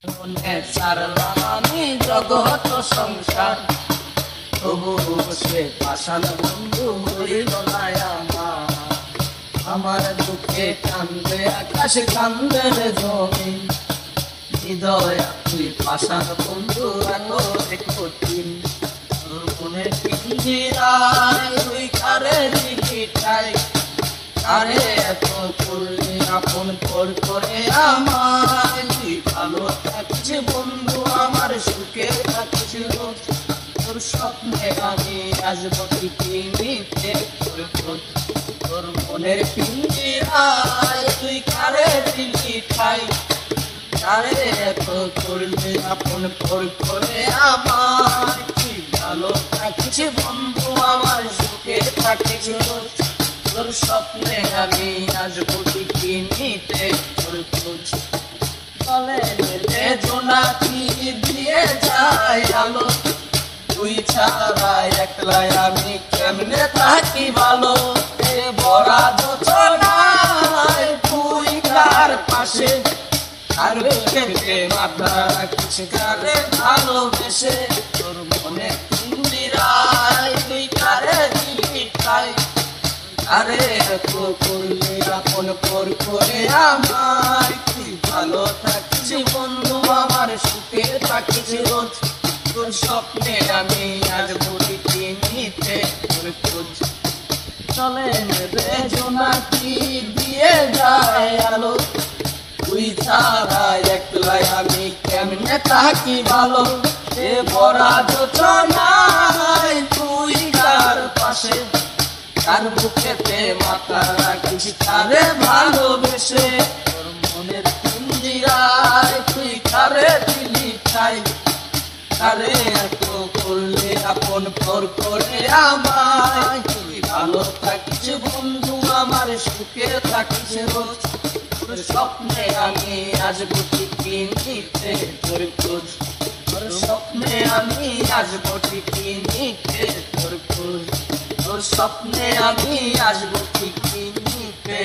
মনে ছাড়লাম আমি জগৎ সংসার, তবু সে পাষাণ বন্ধু হইল না আমার। আমার দুঃখে কান্দে আকাশ কান্দে রে জমিন, হৃদয় তুই পাষাণ বন্ধু এত কঠিন। মনে পিঞ্জিরায় তুই কারে দিঘিটাই, কারে এত করলি আপন করে আমার। তুই ভালো থাকিস বন্ধু আমার, সুখে থাকিস রোজ। তোর স্বপ্নে আমি আসবো ঠিকই নিতে তোর খোঁজ। তোর মনের পিঞ্জিরায় তুই কারে দিলি ঠাই, কারে এত করলি আপন করে আমার। তুই ভালো থাকিস বন্ধু আমার, সুখে থাকিস রোজ। তোর স্বপ্নে আমি আসবো ঠিকই নিতে তোর খোঁজ। তলে মেলে জোনাকি দিয়ে যায় আলো, তুই ছাড়া একলাই আমি কেমনে থাকি ভালো। এ ভরা যোচনায় তুই কার পাশে, আর বুকেতে মাথা রাখিস কারে ভালোবেসে। তোর মনে পিঞ্জিরায় তুই কারে দিলি ঠাই, আরে এত করলি আপন করে আমার। তুই ভালো থাকিস বন্ধু আমার, সুখে থাকিস রোজ। তোর স্বপ্নে আমি আসবো ঠিকই নিতে তোর খোঁজ। চলে নেবে জোনাকি দিয়ে যায় আলো, তুই ছাড়া একলাই আমি কেমনে থাকি ভালো। এ ভরা যোচনায় তুই কার পাশে, কার বুকেতে মাথা রাখিস কারে ভালোবেসে। তোর মনের পিঞ্জিরায় তুই কারে দিলি ঠাই, কারে এত করলে আপন করে আমায়। তুই ভালো থাকিস বন্ধু আমার, সুখে থাকিস রোজ। তোর স্বপ্নে আমি আসবো ঠিকই নিতে তোর খোঁজ। তোর স্বপ্নে আমি আসবো ঠিকই নিতে তোর খোঁজ। তোর স্বপ্নে আমি আসবো ঠিকই নিতে